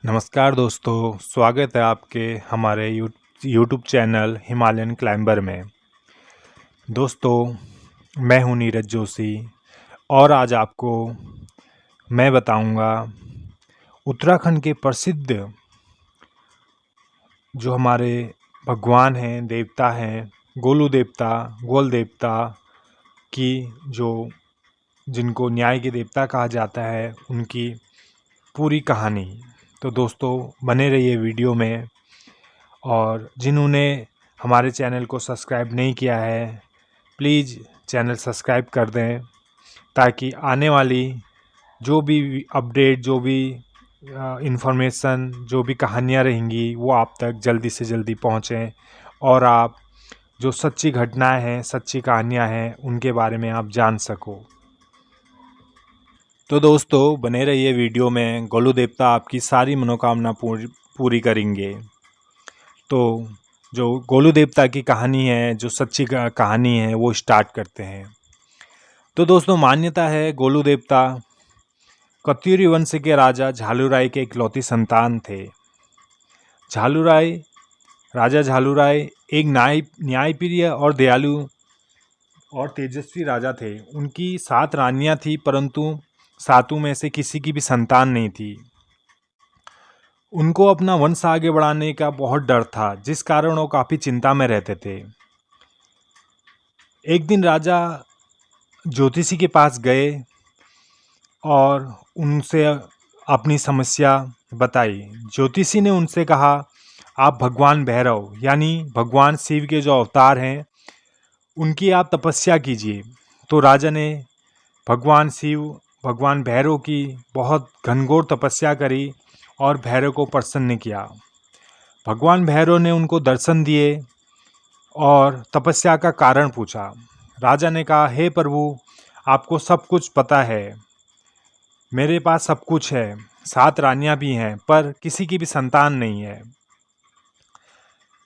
नमस्कार दोस्तों, स्वागत है आपके हमारे यूट्यूब चैनल हिमालयन क्लाइंबर में। दोस्तों, मैं हूं नीरज जोशी और आज आपको मैं बताऊंगा उत्तराखंड के प्रसिद्ध जो हमारे भगवान हैं, देवता हैं, गोलू देवता, गोल देवता की जो जिनको न्याय के देवता कहा जाता है, उनकी पूरी कहानी। तो दोस्तों, बने रहिए वीडियो में। और जिन्होंने हमारे चैनल को सब्सक्राइब नहीं किया है, प्लीज़ चैनल सब्सक्राइब कर दें ताकि आने वाली जो भी अपडेट, जो भी इंफॉर्मेशन, जो भी कहानियाँ रहेंगी वो आप तक जल्दी से जल्दी पहुँचें और आप जो सच्ची घटनाएं हैं, सच्ची कहानियाँ हैं, उनके बारे में आप जान सको। तो दोस्तों, बने रहिए वीडियो में। गोलू देवता आपकी सारी मनोकामना पूरी करेंगे। तो जो गोलू देवता की कहानी है, जो सच्ची कहानी है, वो स्टार्ट करते हैं। तो दोस्तों, मान्यता है गोलू देवता कत्यूरी वंश के राजा झालूराय के इकलौती संतान थे। झालूराय राजा झालूराय एक न्यायप्रिय और दयालु और तेजस्वी राजा थे। उनकी 7 रानियां थी, परंतु सातों में से किसी की भी संतान नहीं थी। उनको अपना वंश आगे बढ़ाने का बहुत डर था, जिस कारण वो काफ़ी चिंता में रहते थे। एक दिन राजा ज्योतिषी के पास गए और उनसे अपनी समस्या बताई। ज्योतिषी ने उनसे कहा, आप भगवान भैरव यानी भगवान शिव के जो अवतार हैं, उनकी आप तपस्या कीजिए। तो राजा ने भगवान शिव, भगवान भैरव की बहुत घनघोर तपस्या करी और भैरव को प्रसन्न किया। भगवान भैरव ने उनको दर्शन दिए और तपस्या का कारण पूछा। राजा ने कहा, हे प्रभु, आपको सब कुछ पता है, मेरे पास सब कुछ है, 7 रानियां भी हैं, पर किसी की भी संतान नहीं है।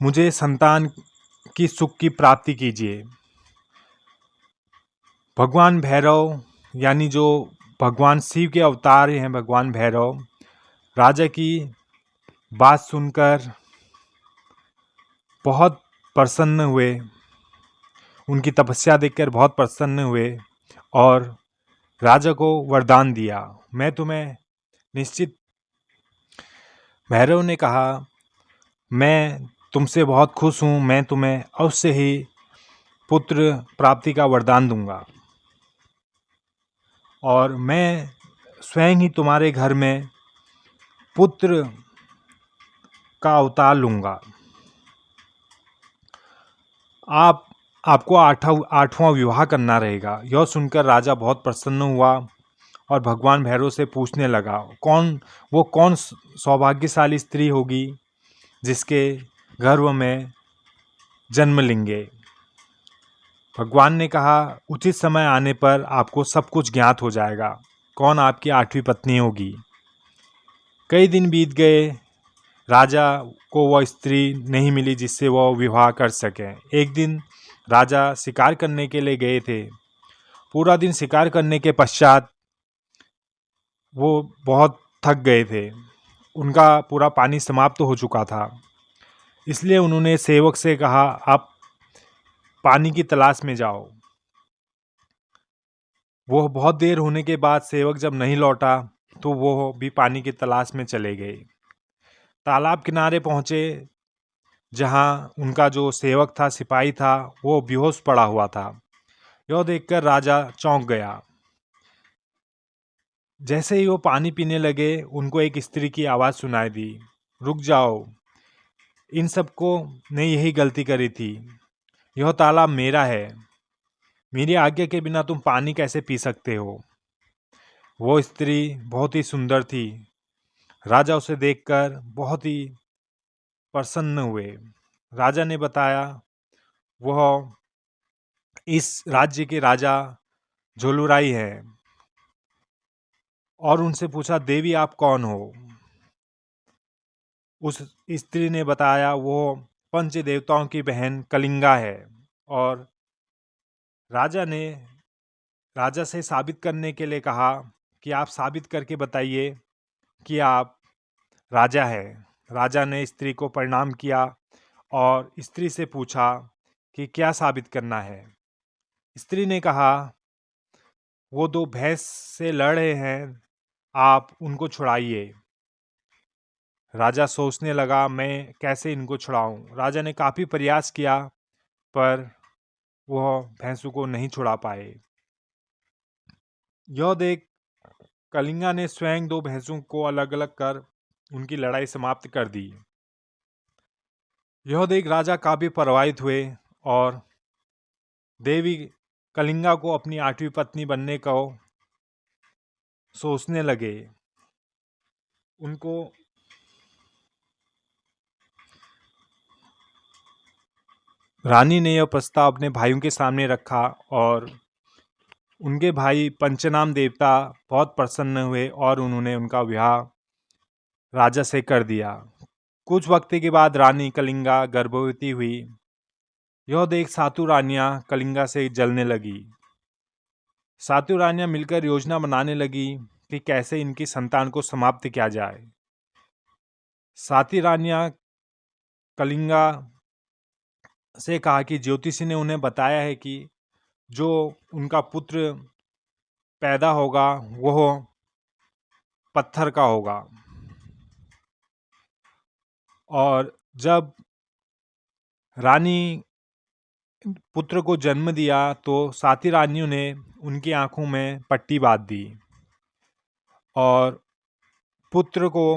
मुझे संतान की सुख की प्राप्ति कीजिए। भगवान भैरव यानी जो भगवान शिव के अवतार हैं, भगवान भैरव, राजा की बात सुनकर बहुत प्रसन्न हुए। उनकी तपस्या देखकर बहुत प्रसन्न हुए और राजा को वरदान दिया, मैं तुम्हें निश्चित। भैरव ने कहा, मैं तुमसे बहुत खुश हूँ, मैं तुम्हें अवश्य ही पुत्र प्राप्ति का वरदान दूंगा और मैं स्वयं ही तुम्हारे घर में पुत्र का अवतार लूँगा। आपको आठवां विवाह करना रहेगा। यह सुनकर राजा बहुत प्रसन्न हुआ और भगवान भैरव से पूछने लगा, कौन सौभाग्यशाली स्त्री होगी जिसके गर्भ में जन्म लेंगे। भगवान ने कहा, उचित समय आने पर आपको सब कुछ ज्ञात हो जाएगा, कौन आपकी 8वीं पत्नी होगी। कई दिन बीत गए, राजा को वह स्त्री नहीं मिली जिससे वह विवाह कर सके। एक दिन राजा शिकार करने के लिए गए थे। पूरा दिन शिकार करने के पश्चात वो बहुत थक गए थे। उनका पूरा पानी समाप्त हो चुका था। इसलिए उन्होंने सेवक से कहा, आप पानी की तलाश में जाओ। वो बहुत देर होने के बाद सेवक जब नहीं लौटा तो वो भी पानी की तलाश में चले गए। तालाब किनारे पहुंचे, जहां उनका जो सेवक था, सिपाही था, वो बेहोश पड़ा हुआ था। यह देखकर राजा चौंक गया। जैसे ही वो पानी पीने लगे, उनको एक स्त्री की आवाज़ सुनाई दी, रुक जाओ, इन सबको ने यही गलती करी थी। यह तालाब मेरा है, मेरी आज्ञा के बिना तुम पानी कैसे पी सकते हो। वो स्त्री बहुत ही सुंदर थी। राजा उसे देखकर बहुत ही प्रसन्न हुए। राजा ने बताया, वह इस राज्य के राजा झोलूराई हैं, और उनसे पूछा, देवी आप कौन हो। उस स्त्री ने बताया, वो पंच देवताओं की बहन कलिंगा है। और राजा ने राजा से साबित करने के लिए कहा कि आप साबित करके बताइए कि आप राजा है। राजा ने स्त्री को प्रणाम किया और स्त्री से पूछा कि क्या साबित करना है। स्त्री ने कहा, वो दो भैंस से लड़ रहे हैं, आप उनको छुड़ाइए। राजा सोचने लगा, मैं कैसे इनको छुड़ाऊं। राजा ने काफी प्रयास किया पर वह भैंसों को नहीं छुड़ा पाए। यह देख कलिंगा ने स्वयं दो भैंसों को अलग अलग कर उनकी लड़ाई समाप्त कर दी। यह देख राजा काफी प्रभावित हुए और देवी कलिंगा को अपनी 8वीं पत्नी बनने को सोचने लगे। उनको रानी ने यह प्रस्ताव अपने भाइयों के सामने रखा और उनके भाई पंचनाम देवता बहुत प्रसन्न हुए और उन्होंने उनका विवाह राजा से कर दिया। कुछ वक्त के बाद रानी कलिंगा गर्भवती हुई। यह देख सातों रानियां कलिंगा से जलने लगी। सातों रानियां मिलकर योजना बनाने लगी कि कैसे इनकी संतान को समाप्त किया जाए। साती रानियां कलिंगा से कहा कि ज्योतिषी ने उन्हें बताया है कि जो उनका पुत्र पैदा होगा वह पत्थर का होगा। और जब रानी पुत्र को जन्म दिया तो साती रानियों ने उनकी आंखों में पट्टी बांध दी और पुत्र को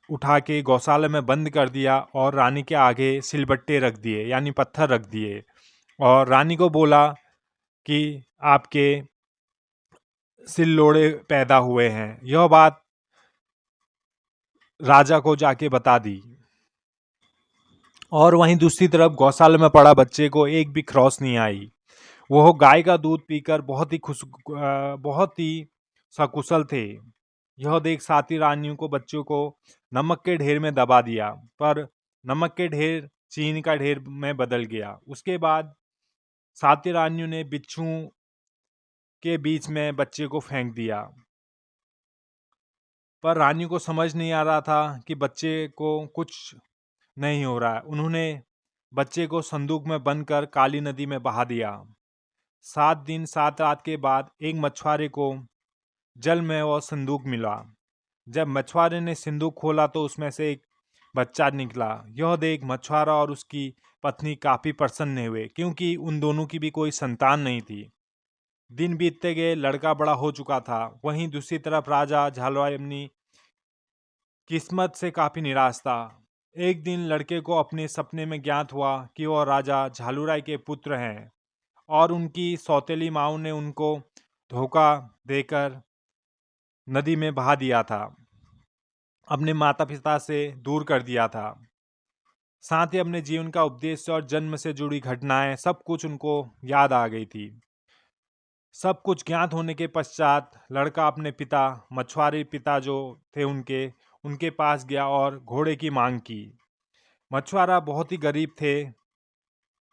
उठा के गौशाला में बंद कर दिया और रानी के आगे सिलबट्टे रख दिए, यानी पत्थर रख दिए, और रानी को बोला कि आपके सिल्लोड़े पैदा हुए हैं। यह बात राजा को जाके बता दी। और वहीं दूसरी तरफ गौशाला में पड़ा बच्चे को एक भी खरोच नहीं आई। वह गाय का दूध पीकर बहुत ही सकुशल थे। यह देख साती रानियों को बच्चों को नमक के ढेर में दबा दिया, पर नमक के ढेर चीनी का ढेर में बदल गया। उसके बाद साती रानियों ने बिच्छू के बीच में बच्चे को फेंक दिया, पर रानी को समझ नहीं आ रहा था कि बच्चे को कुछ नहीं हो रहा है। उन्होंने बच्चे को संदूक में बंद कर काली नदी में बहा दिया। 7 दिन 7 रात के बाद एक मछुआरे को जल में वह संदूक मिला। जब मछुआरे ने संदूक खोला तो उसमें से एक बच्चा निकला। यह देख मछुआरा और उसकी पत्नी काफी प्रसन्न हुए, क्योंकि उन दोनों की भी कोई संतान नहीं थी। दिन बीतते गए, लड़का बड़ा हो चुका था। वहीं दूसरी तरफ राजा झालवाई अपनी किस्मत से काफी निराश था। एक दिन लड़के को अपने सपने में ज्ञात हुआ कि वह राजा झालुराय के पुत्र हैं और उनकी सौतेली माओ ने उनको धोखा देकर नदी में बहा दिया था, अपने माता पिता से दूर कर दिया था। साथ ही अपने जीवन का उद्देश्य और जन्म से जुड़ी घटनाएं सब कुछ उनको याद आ गई थी। सब कुछ ज्ञात होने के पश्चात लड़का अपने पिता, मछुआरे पिता जो थे उनके पास गया और घोड़े की मांग की। मछुआरा बहुत ही गरीब थे,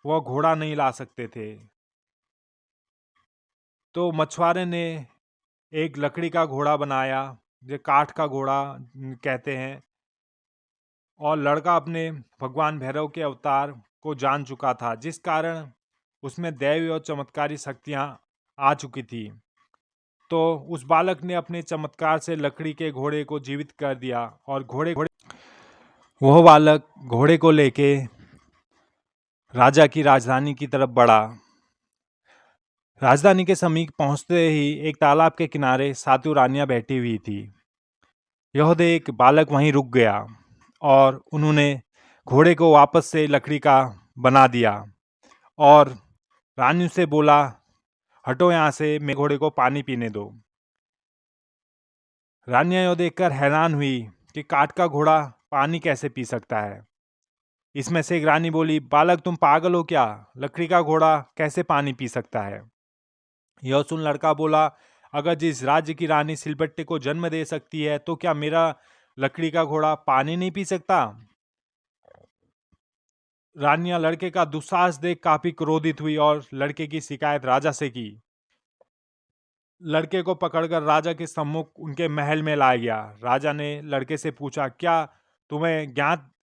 वह घोड़ा नहीं ला सकते थे। तो मछुआरे ने एक लकड़ी का घोड़ा बनाया, जो काठ का घोड़ा कहते हैं, और लड़का अपने भगवान भैरव के अवतार को जान चुका था, जिस कारण उसमें दैवी और चमत्कारी शक्तियां आ चुकी थी। तो उस बालक ने अपने चमत्कार से लकड़ी के घोड़े को जीवित कर दिया और वह बालक घोड़े को लेके राजा की राजधानी की तरफ बढ़ा। राजधानी के समीप पहुंचते ही एक तालाब के किनारे सातों रानियां बैठी हुई थी। यह देख बालक वहीं रुक गया और उन्होंने घोड़े को वापस से लकड़ी का बना दिया और रानियों से बोला, हटो यहाँ से, मेरे घोड़े को पानी पीने दो। रानियां यह देखकर हैरान हुई कि काठ का घोड़ा पानी कैसे पी सकता है। इसमें से एक रानी बोली, बालक तुम पागल हो क्या? लकड़ी का घोड़ा कैसे पानी पी सकता है? यह सुन लड़का बोला, अगर जिस राज्य की रानी सिलबट्टे को जन्म दे सकती है तो क्या मेरा लकड़ी का घोड़ा पानी नहीं पी सकता? रानियां लड़के का दुस्साहस देख काफी क्रोधित हुई और लड़के की शिकायत राजा से की। लड़के को पकड़कर राजा के सम्मुख उनके महल में लाया गया। राजा ने लड़के से पूछा, क्या तुम्हें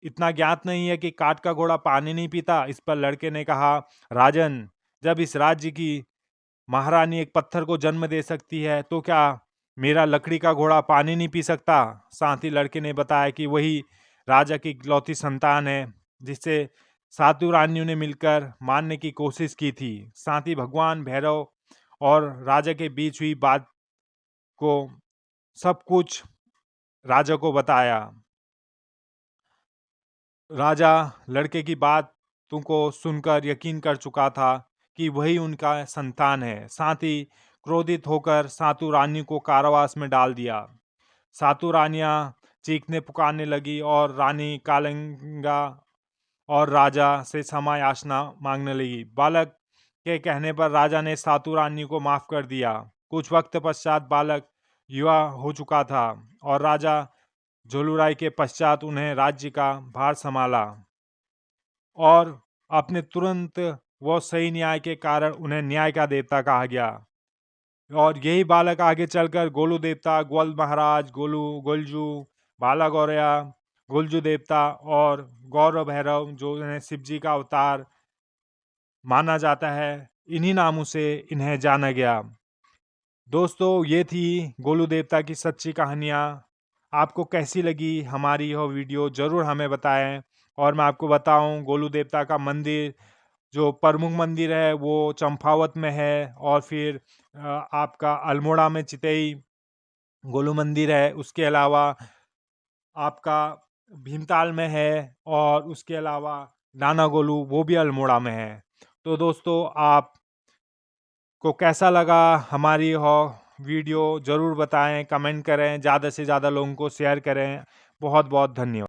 इतना ज्ञात नहीं है कि काठ का घोड़ा पानी नहीं पीता? इस पर लड़के ने कहा, राजन, जब इस राज्य की महारानी एक पत्थर को जन्म दे सकती है तो क्या मेरा लकड़ी का घोड़ा पानी नहीं पी सकता? साथ ही लड़के ने बताया कि वही राजा की इकलौती संतान है जिससे सातों रानियों ने मिलकर मारने की कोशिश की थी। साथ ही भगवान भैरव और राजा के बीच हुई बात को सब कुछ राजा को बताया। राजा लड़के की बातों को सुनकर यकीन कर चुका था कि वही उनका संतान है। साथ ही क्रोधित होकर सातों रानियों को कारावास में डाल दिया। सातों रानियां चीखने पुकारने लगी और रानी कालिंगा और राजा से क्षमा याचना मांगने लगी। बालक के कहने पर राजा ने सातों रानियों को माफ कर दिया। कुछ वक्त पश्चात बालक युवा हो चुका था और राजा जोलुराय के पश्चात उन्हें राज्य का भार संभाला और अपने तुरंत व सही न्याय के कारण उन्हें न्याय का देवता कहा गया। और यही बालक आगे चलकर गोलू देवता, ग्वल महाराज, गोलजू, बाला गौरया, गोलजू देवता और गौरव भैरव जो इन्हें शिव जी का अवतार माना जाता है, इन्हीं नामों से इन्हें जाना गया। दोस्तों, ये थी गोलू देवता की सच्ची कहानियाँ। आपको कैसी लगी हमारी यह वीडियो ज़रूर हमें बताएं। और मैं आपको बताऊं, गोलू देवता का मंदिर जो प्रमुख मंदिर है वो चंपावत में है और फिर आपका अल्मोड़ा में चितई गोलू मंदिर है। उसके अलावा आपका भीमताल में है और उसके अलावा नाना गोलू वो भी अल्मोड़ा में है। तो दोस्तों, आप को कैसा लगा हमारी हो वीडियो ज़रूर बताएं, कमेंट करें, ज़्यादा से ज़्यादा लोगों को शेयर करें। बहुत बहुत धन्यवाद।